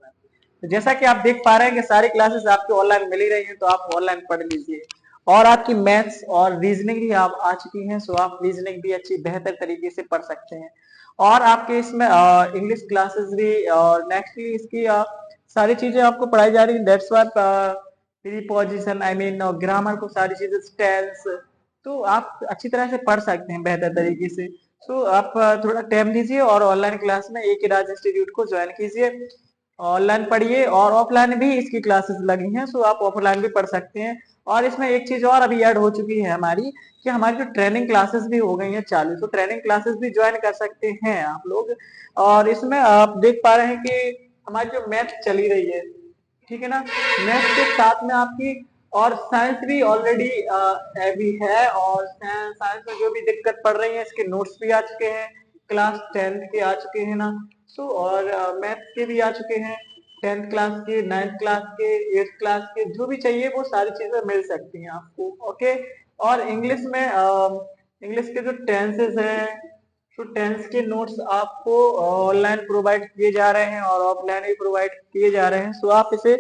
में। तो जैसा कि आप देख पा रहे हैं कि सारी क्लासेस आपकी ऑनलाइन मिल ही रही हैं, तो आप ऑनलाइन पढ़ लीजिए। और आपकी मैथ्स और रीजनिंग भी आप आ चुकी हैं, सो आप रीजनिंग भी अच्छी बेहतर तरीके से पढ़ सकते हैं। और आपके इसमें इंग्लिश क्लासेस भी और नेक्स्ट इसकी सारी चीजें आपको पढ़ाई जा रही है। That's what preposition I mean grammar को सारी चीजें टेंस, तो आप अच्छी तरह से पढ़ सकते हैं बेहतर तरीके से। सो आप थोड़ा टाइम दीजिए और ऑनलाइन क्लास में एक ही राज इंस्टीट्यूट को ज्वाइन कीजिए। ऑनलाइन पढ़िए और ऑफलाइन भी इसकी क्लासेस लगी हैं, सो आप ऑफलाइन भी पढ़ सकते हैं। और इसमें एक चीज और अभी ऐड हो चुकी है हमारी, कि हमारी जो ट्रेनिंग क्लासेस भी हो गई हैं चालू, तो ट्रेनिंग क्लासेस भी ज्वाइन कर सकते हैं आप लोग। और इसमें आप देख पा रहे हैं कि हमारी जो मैथ चली रही है, ठीक है ना, मैथ के साथ में आपकी और साइंस भी ऑलरेडी हैवी है। और साइंस में जो भी दिक्कत पड़ रही है इसके नोट्स भी आ चुके हैं, क्लास 10th के आ चुके हैं ना। सो और मैथ के भी आ चुके हैं, 10th क्लास के, 9th क्लास के, 8th क्लास के, जो भी चाहिए वो सारी चीजें मिल सकती हैं आपको। ओके। और इंग्लिश में इंग्लिश के जो टेंसेस हैं, तो टेंस के नोट्स आपको ऑनलाइन प्रोवाइड किए जा रहे हैं और ऑफलाइन भी प्रोवाइड किए जा रहे हैं, सो आप इसे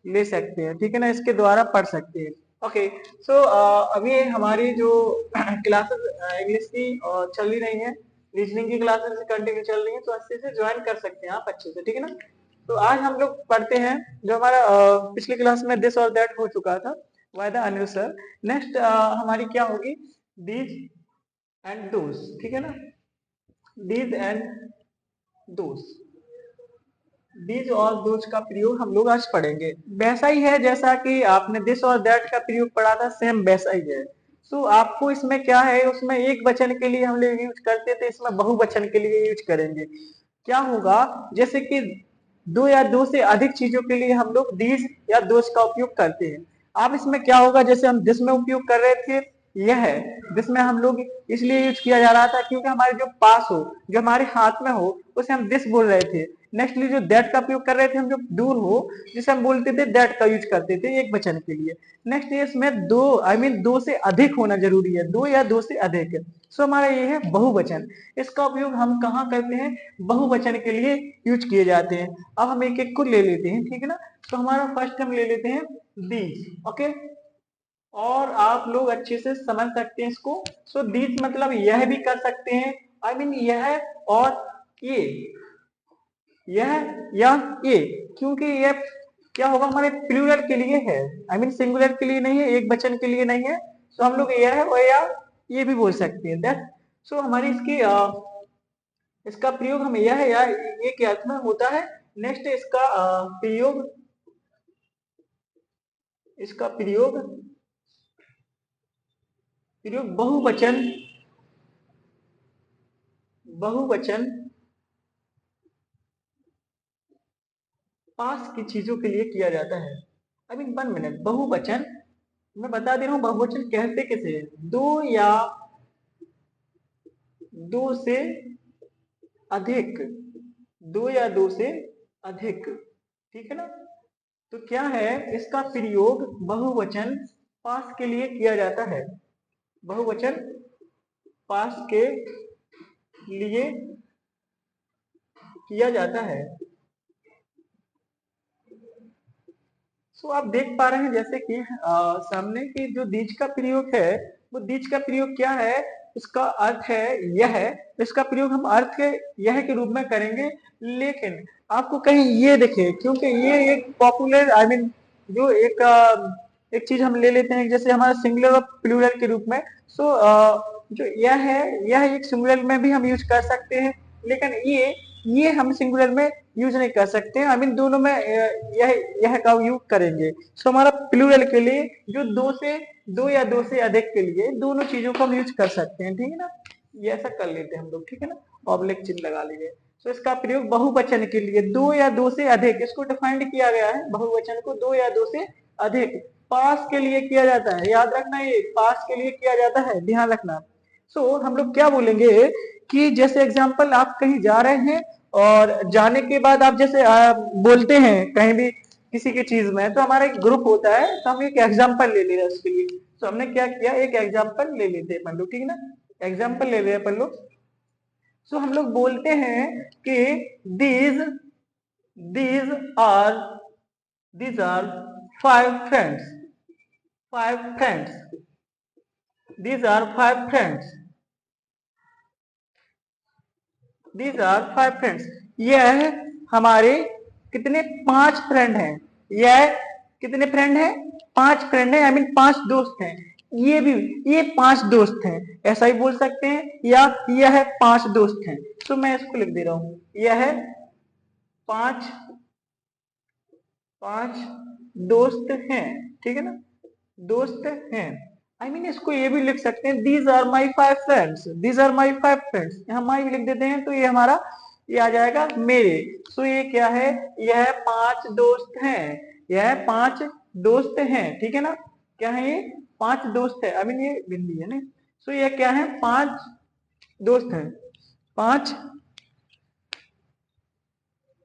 ले सकते हैं, ठीक है ना, इसके द्वारा पढ़ सकते हैं। ओके। सो अभी हमारी जो क्लासेस इंग्लिश की चल ही रही है, रीजनिंग की क्लासेस कंटिन्यू चल रही है, तो अच्छे से ज्वाइन कर सकते हैं आप अच्छे से, ठीक है ना। तो आज हम लोग पढ़ते हैं जो हमारा पिछली क्लास में दिस और दैट हो चुका था, why the Anil sir. Next हमारी क्या होगी, दीज एंड दोस, ठीक है ना, दीज एंड दोस। दिस और दोस का प्रयोग हम लोग आज पढ़ेंगे। वैसा ही है जैसा कि आपने दिस और दैट का प्रयोग पढ़ा था, सेम वैसा ही है। तो आपको इसमें क्या है, उसमें एक वचन के लिए हम लोग यूज करते थे, इसमें बहुवचन के लिए यूज करेंगे। क्या होगा, जैसे कि दो या दो से अधिक चीजों के लिए हम लोग दिस या दोस का उपयोग करते हैं। अब इसमें क्या होगा, जैसे हम दिस में उपयोग कर रहे थे, यह है जिसमें हम लोग इसलिए यूज किया जा रहा था क्योंकि हमारे जो पास हो, जो हमारे हाथ में हो, उसे हम दिस बोल रहे थे। नेक्स्टली जो दैट का उपयोग कर रहे थे हम, जो दूर हो, जिसे हम बोलते थे दैट का यूज करते थे एक वचन के लिए। नेक्स्ट इसमें दो आई मीन दो से अधिक होना जरूरी है, दो या दो से अधिक। सो हमारा ये है बहुवचन। इसका उपयोग हम कहाँ करते हैं, बहुवचन के लिए यूज किए जाते हैं। अब हम एक एक को ले लेते हैं, ठीक है ना। तो हमारा फर्स्ट हम ले लेते हैं दीज। ओके। और आप लोग अच्छे से समझ सकते हैं इसको। सो दीज मतलब यह भी कर सकते हैं, आई मीन यह और ये, यह या ये, क्योंकि ये क्या होगा, हमारे प्लूरल के लिए है, आई मीन सिंगुलर के लिए नहीं है, एक वचन के लिए नहीं है। तो हम लोग यह और या ये भी बोल सकते हैं दैट। सो हमारी इसकी इसका प्रयोग हम यह या ये के अर्थ में होता है। नेक्स्ट इसका प्रयोग, इसका प्रयोग प्रयोग बहुवचन, बहुवचन पास की चीजों के लिए किया जाता है। आई मीन 1 मिनट, बहुवचन मैं बता दे रहा हूं बहुवचन कहते किसे हैं, दो या दो से अधिक, दो या दो से अधिक, ठीक है ना। तो क्या है, इसका प्रयोग बहुवचन पास के लिए किया जाता है, बहुवचन पास के लिए किया जाता है। सो आप देख पा रहे हैं जैसे कि सामने की जो दीज का प्रयोग है, वो दीज का प्रयोग क्या है, इसका अर्थ है यह है, इसका प्रयोग हम अर्थ के यह के रूप में करेंगे। लेकिन आपको कहीं ये दिखे, क्योंकि ये एक पॉपुलर आई मीन जो एक चीज हम ले लेते हैं, जैसे हमारा सिंगुलर और प्लूरल के रूप में। सो जो यह है, यह एक सिंगुलर में भी हम यूज कर सकते हैं, लेकिन ये हम सिंगुलर में यूज नहीं कर सकते हैं, आई मीन दोनों में यह का यूज करेंगे। सो हमारा प्लूरल के लिए जो दो या दो से अधिक के लिए दोनों चीजों को हम यूज कर सकते हैं, ठीक है ना। ये ऐसा कर लेते हैं हम लोग, ठीक है ना, ऑब्लिक चिन्ह लगा लीजिए। तो इसका प्रयोग बहुवचन के लिए दो या दो से अधिक, इसको डिफाइंड किया गया है, बहुवचन को दो या दो से अधिक पास के लिए किया जाता है। याद रखना, ये पास के लिए किया जाता है, ध्यान रखना। सो हम लोग क्या बोलेंगे कि जैसे एग्जाम्पल, आप कहीं जा रहे हैं और जाने के बाद आप जैसे बोलते हैं कहीं भी किसी की चीज में, तो हमारा एक ग्रुप होता है, तो हम एक एग्जाम्पल ले ले रहे हैं उसके लिए। तो हमने क्या किया, एक एग्जाम्पल ले लेते हैं अपन लोग, ठीक है ना, एग्जाम्पल ले रहे हैं अपन लोग। सो हम लोग बोलते हैं कि these these are these are five friends. Five friends. These are five friends. These are five friends. यह हमारे कितने पांच फ्रेंड हैं. यह कितने फ्रेंड हैं? पांच फ्रेंड हैं. आई मीन पांच दोस्त हैं. ये भी ये पांच दोस्त हैं, ऐसा ही बोल सकते हैं. या यह पांच दोस्त हैं. तो मैं इसको लिख दे रहा हूं. यह पांच पांच दोस्त हैं. ठीक है ना, दोस्त हैं. आई मीन इसको ये भी लिख सकते हैं, these are my five friends. These are my five friends. यहाँ माई भी लिख देते हैं तो ये हमारा ये आ जाएगा मेरे. सो ये क्या है? यह पांच दोस्त हैं. यह पांच दोस्त हैं. ठीक है ना, क्या है ये? पांच दोस्त है. आई मीन ये बिंदी है ना. सो ये क्या है? पांच दोस्त हैं. पांच.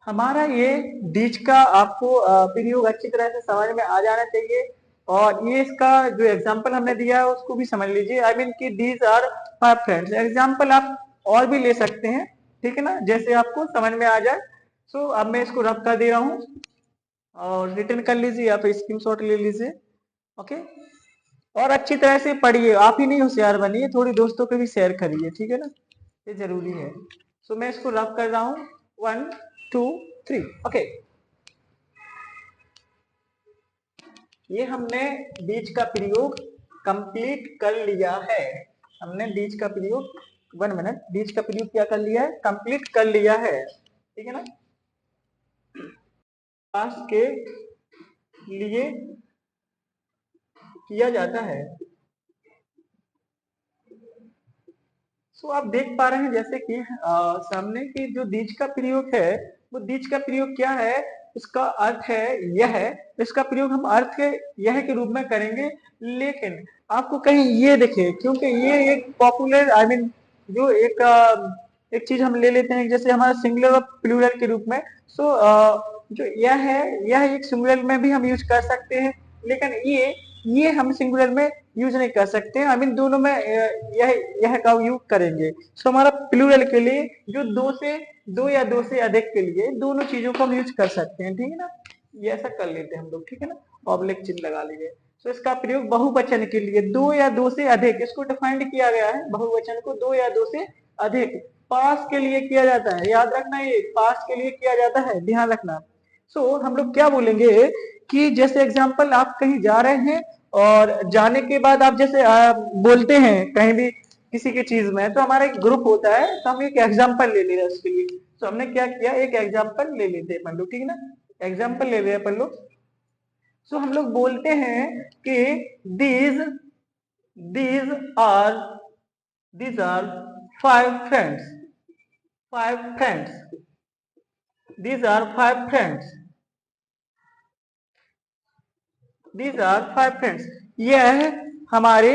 हमारा ये बीच का आपको प्रयोग अच्छी तरह से समझ में आ जाना चाहिए. और ये इसका जो एग्जाम्पल हमने दिया है उसको भी समझ लीजिए. आई मीन कि these are five friends. Example आप और भी ले सकते हैं. ठीक है ना, जैसे आपको समझ में आ जाए. सो अब मैं इसको रब कर दे रहा हूँ और रिटर्न कर लीजिए या फिर स्क्रीनशॉट ले लीजिए. ओके. और अच्छी तरह से पढ़िए. आप ही नहीं होशियार बनिए, थोड़ी दोस्तों को भी शेयर करिए. ठीक है ना, ये जरूरी है. सो मैं इसको रब कर रहा हूँ. 1 2 3. ओके. ये हमने बीच का प्रयोग कंप्लीट कर लिया है. हमने बीच का प्रयोग 1 मिनट बीच का प्रयोग क्या कर लिया है? कंप्लीट कर लिया है. ठीक है ना. पास के लिए किया जाता है. सो आप देख पा रहे हैं जैसे कि सामने की जो दीज का प्रयोग है, वो दीज का प्रयोग क्या है? उसका अर्थ है यह. इसका प्रयोग हम अर्थ के यह के रूप में करेंगे. लेकिन आपको कहीं ये दिखे, क्योंकि ये एक पॉपुलर आई मीन जो एक चीज हम ले लेते हैं जैसे हमारा सिंगुलर और प्लूरल के रूप में. सो जो यह है, यह एक सिंगुलर में भी हम यूज कर सकते हैं. लेकिन ये हम सिंगुलर में यूज नहीं कर सकते हैं. आई मीन दोनों में यह का यूज करेंगे. सो हमारा प्लूरल के लिए जो दो या दो से अधिक के लिए दोनों चीजों को हम यूज कर सकते हैं. ठीक है ना, ये ऐसा कर लेते हैं हम लोग. ठीक है ना, ऑब्लिक चिन्ह लगा लीजिए. तो इसका प्रयोग बहुवचन के लिए दो या दो से अधिक, इसको डिफाइंड किया गया है. बहुवचन को दो या दो से अधिक पास के लिए किया जाता है. याद रखना, ये पास के लिए किया जाता है, ध्यान रखना. सो हम लोग क्या बोलेंगे कि जैसे एग्जाम्पल आप कहीं जा रहे हैं और जाने के बाद आप जैसे बोलते हैं कहीं भी किसी की चीज में, तो हमारा एक ग्रुप होता है. तो हम एक एग्जाम्पल ले ले रहे हैं उसके लिए. तो हमने क्या किया, एक एग्जाम्पल ले लेते हैं अपन लोग. ठीक है ना, एग्जाम्पल ले रहे हैं अपन लोग. सो हम लोग बोलते हैं कि these these are these are five friends. Five friends. These are five friends. These are five friends. यह हमारे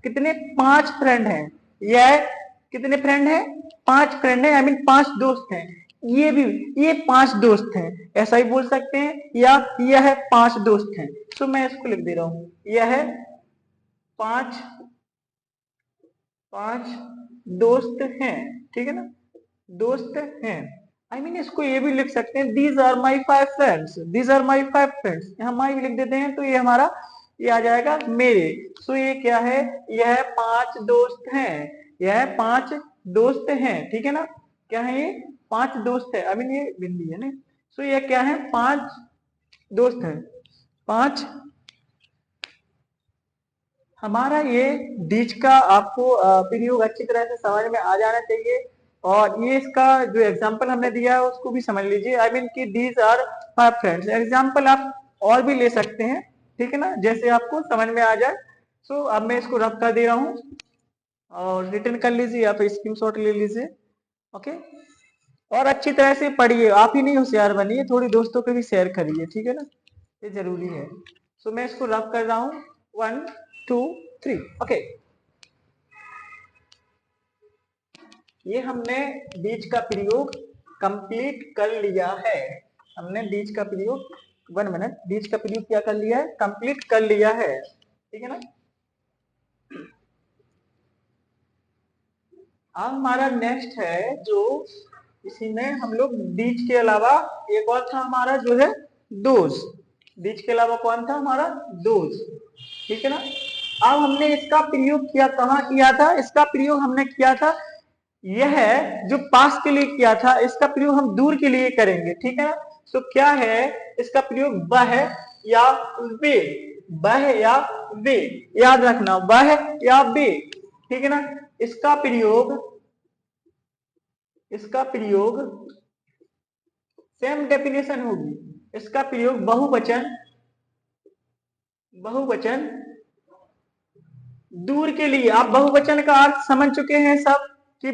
कितने पांच फ्रेंड हैं. यह कितने फ्रेंड हैं? पांच फ्रेंड हैं. आई मीन पांच दोस्त हैं. ये भी ये पांच दोस्त हैं, ऐसा ही बोल सकते हैं. या यह पांच दोस्त हैं. तो मैं इसको लिख दे रहा हूं. यह पांच पांच दोस्त हैं. ठीक है ना, दोस्त हैं. आई मीन इसको ये भी लिख सकते हैं, these are my five friends. These are my five friends. यहाँ माई भी लिख देते हैं तो ये हमारा ये आ जाएगा मेरे. सो ये क्या है? यह पांच दोस्त हैं. यह पांच दोस्त हैं. ठीक है ना, क्या है ये? पांच दोस्त है. आई मीन ये बिंदी है ना. सो ये क्या है? पांच दोस्त हैं. पांच. हमारा ये बीच का आपको प्रयोग अच्छी तरह से समझ में आ जाना चाहिए. और ये इसका जो एग्जाम्पल हमने दिया है उसको भी समझ लीजिए. आई मीन कि these are five friends. Example आप और भी ले सकते हैं. ठीक है ना, जैसे आपको समझ में आ जाए. सो अब मैं इसको रब कर दे रहा हूँ और रिटर्न कर लीजिए या फिर स्क्रीनशॉट ले लीजिए. ओके. और अच्छी तरह से पढ़िए. आप ही नहीं होशियार बनिए, थोड़ी दोस्तों को भी शेयर करिए. ठीक है ना, ये जरूरी है. सो मैं इसको रब कर रहा हूँ. 1 2 3. ओके. ये हमने बीच का प्रयोग कंप्लीट कर लिया है. हमने बीच का प्रयोग 1 मिनट बीच का प्रयोग क्या कर लिया है? कंप्लीट कर लिया है. ठीक है ना. अब हमारा नेक्स्ट है जो इसी में हम लोग दीज के अलावा एक और था हमारा जो है दोज। दीज के अलावा कौन था हमारा? दोज। ठीक है ना। अब हमने इसका प्रयोग किया, कहाँ किया था? इसका प्रयोग हमने किया था, यह जो पास के लिए किया था, इसका प्रयोग हम दूर के लिए करेंगे। ठीक है ना। तो क्या है इसका प्रयोग? वह या वे। वह या वे, याद रखना, वह या वे। ठीक है ना। इसका प्रयोग सेम डेफिनेशन होगी। इसका प्रयोग बहुवचन दूर के लिए। आप बहुवचन का अर्थ समझ चुके हैं सब, कि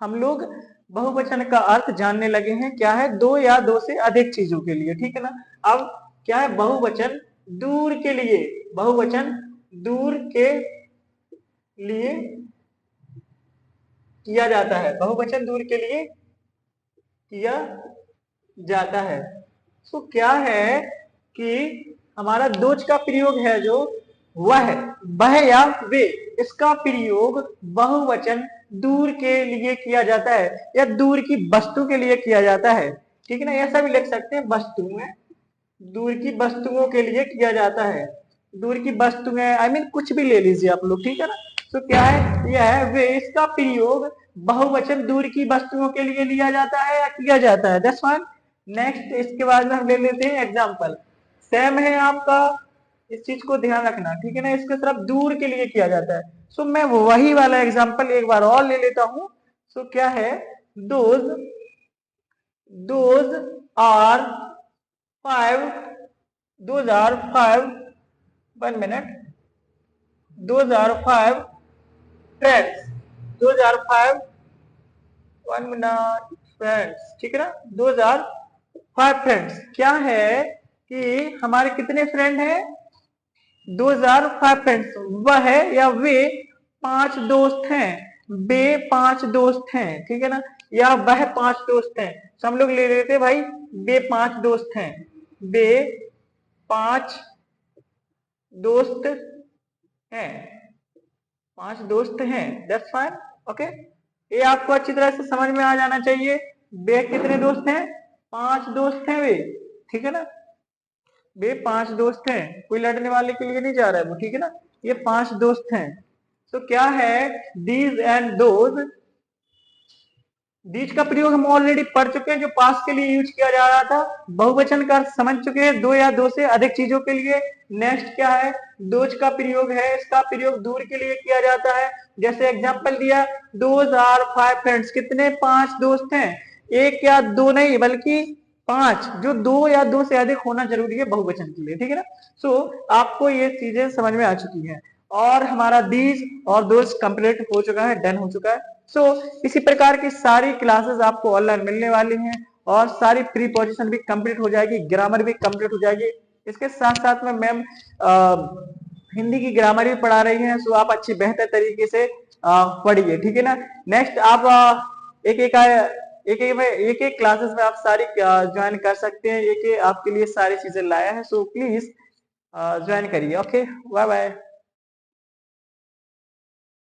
हम लोग बहुवचन का अर्थ जानने लगे हैं, क्या है? दो या दो से अधिक चीजों के लिए। ठीक है ना। अब क्या है? बहुवचन दूर के लिए, बहुवचन दूर के लिए किया जाता है, बहुवचन दूर के लिए किया जाता है। तो क्या है कि हमारा दोज का प्रयोग है जो वह या वे, इसका प्रयोग बहुवचन दूर के लिए किया जाता है या दूर की वस्तु के लिए किया जाता है। ठीक है ना। ऐसा भी लिख सकते हैं, वस्तुएं, दूर की वस्तुओं के लिए किया जाता है। दूर की वस्तुएं आई मीन कुछ भी ले लीजिए आप लोग। ठीक है ना। तो क्या है? यह है वे, इसका प्रयोग बहुवचन दूर की वस्तुओं के लिए लिया जाता है या किया जाता है। That's fine. नेक्स्ट इसके बाद में हम ले लेते हैं एग्जाम्पल। सेम है आपका, इस चीज को ध्यान रखना। ठीक है ना। इसके तरफ दूर के लिए किया जाता है। सो मैं वही वाला एग्जाम्पल एक बार और ले लेता हूं। सो क्या है? Those are 5 1 minute, 5 friends, 5 1 minute friends. ठीक है ना। 5 फ्रेंड्स। क्या है कि हमारे कितने फ्रेंड हैं? 5 फ्रेंड्स। वह या वे 5 दोस्त हैं, वे 5 दोस्त हैं। ठीक है ना। या वह 5 दोस्त हैं। तो हम लोग ले लेते हैं भाई, वे 5 दोस्त हैं, वे 5 दोस्त हैं, 5 दोस्त हैं। That's fine. ओके। ये आपको अच्छी तरह से समझ में आ जाना चाहिए। वे कितने दोस्त हैं? 5 दोस्त हैं वे। ठीक है ना। वे 5 दोस्त हैं, कोई लड़ने वाले के लिए नहीं जा रहा है वो। ठीक है ना। ये 5 दोस्त हैं। तो क्या है? These and those. दीज का प्रयोग हम ऑलरेडी पढ़ चुके हैं, जो पास के लिए यूज किया जा रहा था। बहुवचन का अर्थ समझ चुके हैं, दो या दो से अधिक चीजों के लिए। नेक्स्ट क्या है? दोज का प्रयोग है, इसका प्रयोग दूर के लिए किया जाता है। जैसे एग्जांपल दिया, दोज आर 5 फ्रेंड्स। कितने? 5 दोस्त हैं। एक या दो नहीं बल्कि 5, जो दो या दो से अधिक होना जरूरी है बहुवचन के लिए। ठीक है ना। सो आपको ये चीजें समझ में आ चुकी हैं, और हमारा दीज और दोज कंप्लीट हो चुका है, डन हो चुका है। सो इसी प्रकार की सारी क्लासेस आपको ऑनलाइन मिलने वाली हैं, और सारी प्रीपोजिशन भी कंप्लीट हो जाएगी, ग्रामर भी कंप्लीट हो जाएगी। इसके साथ साथ में मैम हिंदी की ग्रामर भी पढ़ा रही हैं। सो आप अच्छी बेहतर तरीके से पढ़िए। ठीक है ना। नेक्स्ट आप एक एक क्लासेस में आप सारी ज्वाइन कर सकते हैं। एक आपके लिए सारी चीजें लाया है। सो प्लीज ज्वाइन करिए। Okay, bye bye.